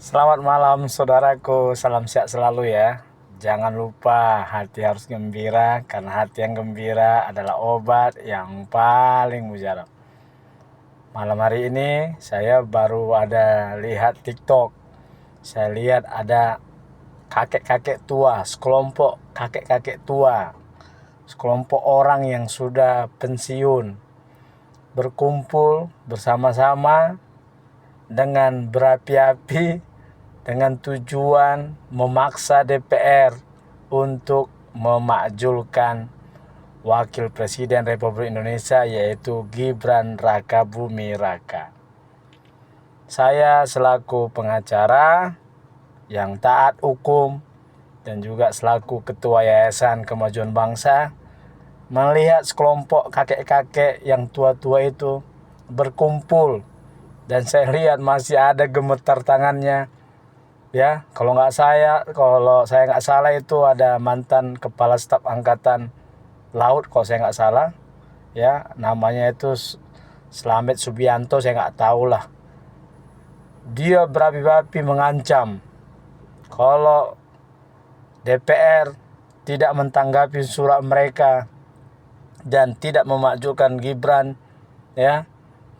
Selamat malam saudaraku, salam sehat selalu ya. Jangan lupa hati harus gembira karena hati yang gembira adalah obat yang paling mujarab. Malam hari ini saya baru ada lihat TikTok. Saya lihat ada kakek-kakek tua, sekelompok kakek-kakek tua, sekelompok orang yang sudah pensiun berkumpul bersama-sama dengan berapi-api dengan tujuan memaksa DPR untuk memakzulkan Wakil Presiden Republik Indonesia yaitu Gibran Rakabuming Raka. Saya selaku pengacara yang taat hukum dan juga selaku Ketua Yayasan Kemajuan Bangsa melihat sekelompok kakek-kakek yang tua-tua itu berkumpul dan saya lihat masih ada gemetar tangannya. Ya, kalau saya nggak salah itu ada mantan Kepala Staf Angkatan Laut kalau saya nggak salah, ya namanya itu Slamet Subianto, saya nggak tahu lah. Dia berapi-api mengancam kalau DPR tidak mentanggapi surat mereka dan tidak memakzulkan Gibran, ya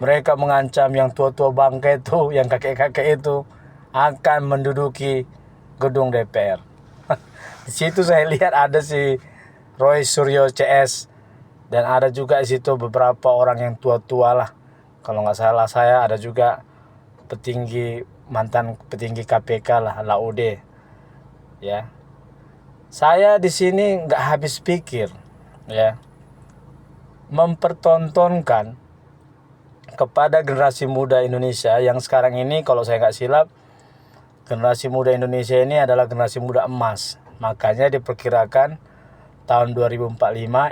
mereka mengancam yang tua-tua bangka itu, yang kakek-kakek itu akan menduduki gedung DPR. Di situ saya lihat ada si Roy Suryo CS dan ada juga di situ beberapa orang yang tua-tua lah. Kalau nggak salah saya ada juga mantan petinggi KPK lah, Laude. Ya, saya di sini nggak habis pikir, ya, mempertontonkan kepada generasi muda Indonesia yang sekarang ini kalau saya nggak silap generasi muda Indonesia ini adalah generasi muda emas. Makanya diperkirakan tahun 2045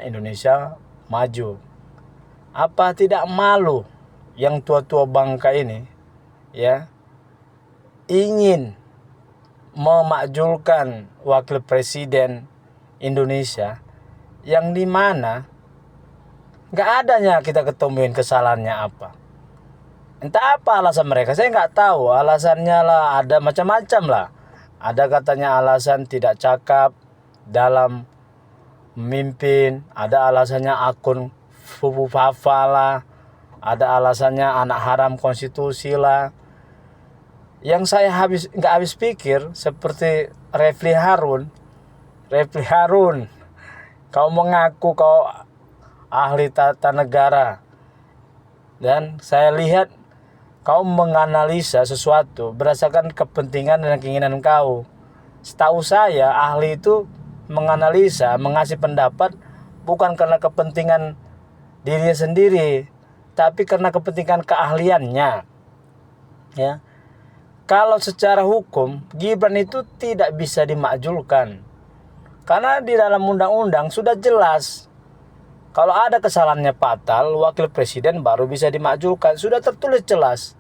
Indonesia maju. Apa tidak malu yang tua-tua bangka ini ya ingin memakzulkan wakil presiden Indonesia yang dimana nggak adanya kita ketemuin kesalahannya apa. Entah apa alasan mereka, saya nggak tahu. Alasannya lah ada macam-macam lah. Ada katanya alasan tidak cakap dalam memimpin, ada alasannya akun Fufu Fafa lah, ada alasannya anak haram konstitusi lah. Yang saya nggak habis pikir seperti Refli Harun, kau mengaku kau ahli tata negara dan saya lihat kau menganalisa sesuatu berdasarkan kepentingan dan keinginan kau. Setahu saya ahli itu menganalisa, mengasih pendapat bukan karena kepentingan dirinya sendiri, tapi karena kepentingan keahliannya. Ya. Kalau secara hukum Gibran itu tidak bisa dimakzulkan. Karena di dalam undang-undang sudah jelas kalau ada kesalahannya fatal, wakil presiden baru bisa dimakzulkan. Sudah tertulis jelas.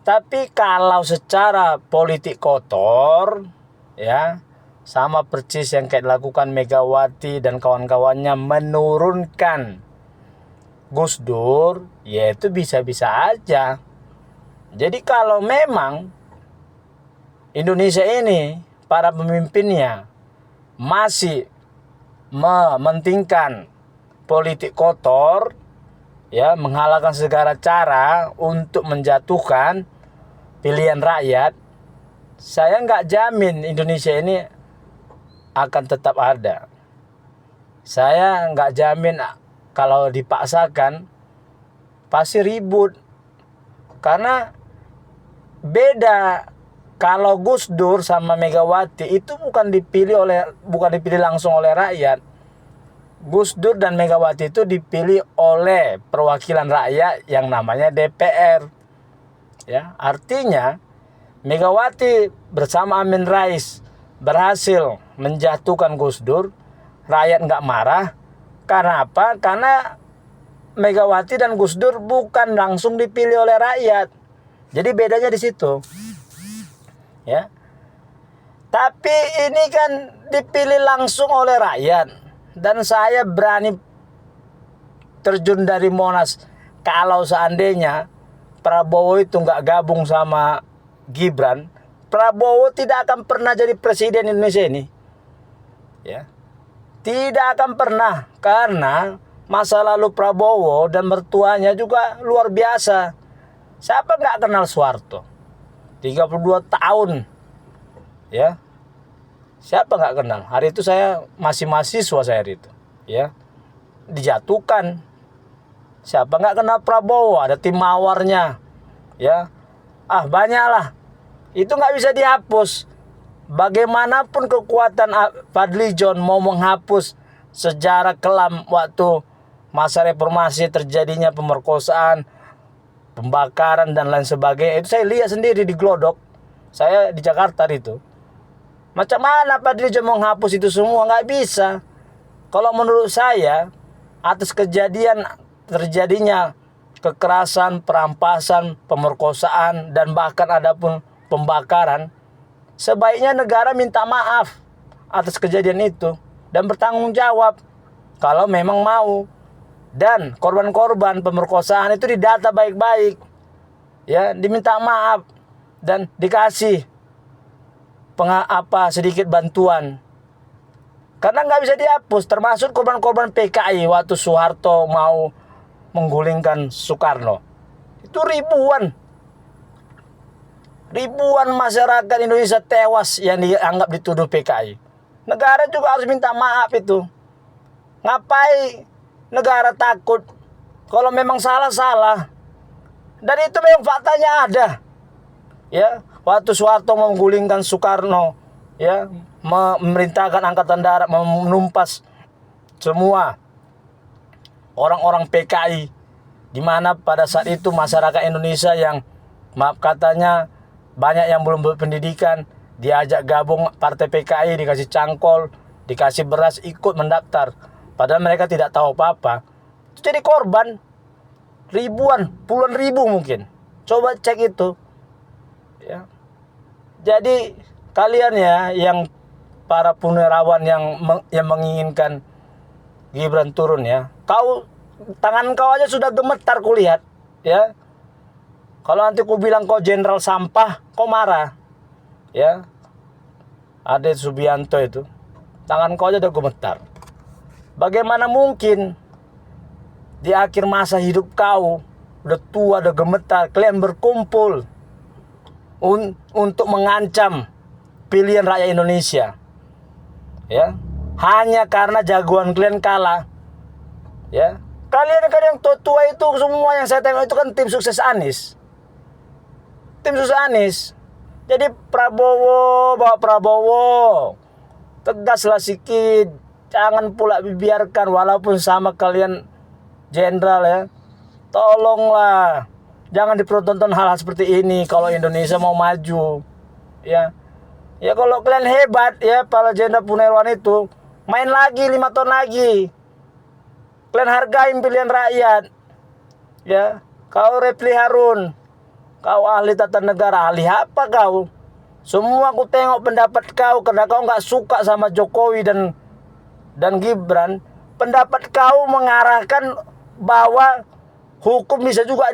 Tapi kalau secara politik kotor, ya sama persis yang kayak dilakukan Megawati dan kawan-kawannya menurunkan Gus Dur, ya itu bisa-bisa aja. Jadi kalau memang Indonesia ini para pemimpinnya masih mementingkan politik kotor, ya menghalalkan segala cara untuk menjatuhkan pilihan rakyat, saya nggak jamin Indonesia ini akan tetap ada. Saya nggak jamin kalau dipaksakan pasti ribut. Karena beda kalau Gus Dur sama Megawati itu bukan dipilih langsung oleh rakyat. Gus Dur dan Megawati itu dipilih oleh perwakilan rakyat yang namanya DPR. Ya, artinya Megawati bersama Amin Rais berhasil menjatuhkan Gus Dur. Rakyat nggak marah. Karena apa? Karena Megawati dan Gus Dur bukan langsung dipilih oleh rakyat. Jadi bedanya di situ. Ya. Tapi ini kan dipilih langsung oleh rakyat. Dan saya berani terjun dari Monas kalau seandainya Prabowo itu nggak gabung sama Gibran, Prabowo tidak akan pernah jadi presiden Indonesia ini. Ya. Tidak akan pernah, karena masa lalu Prabowo dan mertuanya juga luar biasa. Siapa nggak kenal Soeharto? 32 tahun. Ya. Siapa nggak kenal? Hari itu saya masih mahasiswa saya hari itu. Ya. Dijatuhkan. Siapa nggak kenal Prabowo? Ada tim mawarnya. Ya. Banyaklah. Itu nggak bisa dihapus. Bagaimanapun kekuatan Fadly John mau menghapus sejarah kelam waktu masa reformasi terjadinya pemerkosaan, pembakaran dan lain sebagainya. Itu saya lihat sendiri di Glodok. Saya di Jakarta itu. Macam mana Fadly John mau menghapus itu semua? Nggak bisa. Kalau menurut saya, atas kejadian terjadinya kekerasan, perampasan, pemerkosaan, dan bahkan ada pun pembakaran, sebaiknya negara minta maaf atas kejadian itu dan bertanggung jawab kalau memang mau. Dan korban-korban pemerkosaan itu didata baik-baik, ya, diminta maaf dan dikasih sedikit bantuan. Karena nggak bisa dihapus, termasuk korban-korban PKI waktu Soeharto mau menggulingkan Soekarno. Itu ribuan masyarakat Indonesia tewas yang dianggap dituduh PKI. Negara juga harus minta maaf itu. Ngapain negara takut? Kalau memang salah. Dan itu memang faktanya ada. Ya, waktu Soeharto menggulingkan Soekarno, ya, memerintahkan angkatan darat menumpas semua orang-orang PKI, di mana pada saat itu masyarakat Indonesia yang maaf katanya banyak yang belum berpendidikan diajak gabung partai PKI, dikasih cangkol, dikasih beras, ikut mendaftar. Padahal mereka tidak tahu apa-apa. Itu jadi korban ribuan, puluhan ribu mungkin. Coba cek itu. Ya. Jadi kalian ya yang para purnawirawan yang menginginkan Gibran turun ya. Tangan kau aja sudah gemetar kulihat, ya. Kalau nanti ku bilang kau jenderal sampah, kau marah. Ya. Ade Subianto itu. Tangan kau aja udah gemetar. Bagaimana mungkin di akhir masa hidup kau, udah tua, udah gemetar, kalian berkumpul untuk mengancam pilihan rakyat Indonesia. Ya. Hanya karena jagoan kalian kalah. Ya. Kalian kan yang tua itu semua yang saya tengok itu kan tim sukses Anies. Tim sukses Anies. Jadi bawa Prabowo. Tegaslah sikit. Jangan pula dibiarkan walaupun sama kalian jenderal ya. Tolonglah. Jangan dipertonton hal-hal seperti ini kalau Indonesia mau maju. Ya. Ya kalau kalian hebat ya para jenderal Purnawirawan itu, main lagi 5 tahun lagi. Kalian hargain pilihan rakyat. Ya. Kau Refli Harun. Kau ahli tata negara, ahli apa kau? Semua aku tengok pendapat kau karena kau nggak suka sama Jokowi dan Gibran. Pendapat kau mengarahkan bahwa hukum bisa juga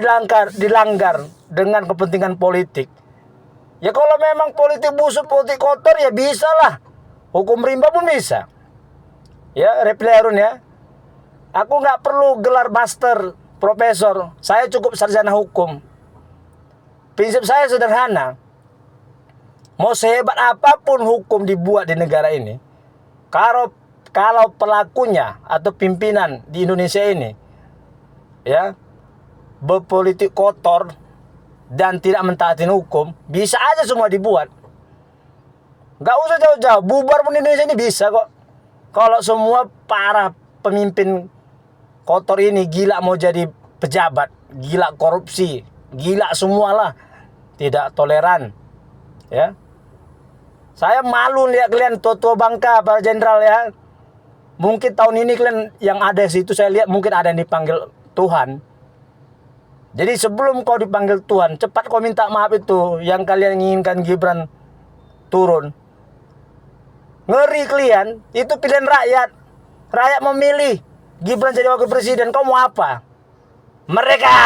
dilanggar dengan kepentingan politik. Ya kalau memang politik busuk, politik kotor ya bisa lah. Hukum rimba pun bisa. Ya Refli Harun ya. Aku nggak perlu gelar master, profesor. Saya cukup sarjana hukum. Prinsip saya sederhana. Mau sehebat apapun hukum dibuat di negara ini, kalau pelakunya atau pimpinan di Indonesia ini ya berpolitik kotor dan tidak mentaati hukum, bisa aja semua dibuat. Gak usah jauh-jauh, bubar pun Indonesia ini bisa kok. Kalau semua para pemimpin kotor ini gila mau jadi pejabat, gila korupsi, gila semualah, tidak toleran, ya. Saya malu lihat kalian tua-tua bangka para jenderal ya. Mungkin tahun ini kalian yang ada di situ saya lihat mungkin ada yang dipanggil Tuhan. Jadi sebelum kau dipanggil Tuhan, cepat kau minta maaf itu yang kalian inginkan Gibran turun. Ngeri kalian, itu pilihan rakyat. Rakyat memilih Gibran jadi wakil presiden, kau mau apa? Mereka.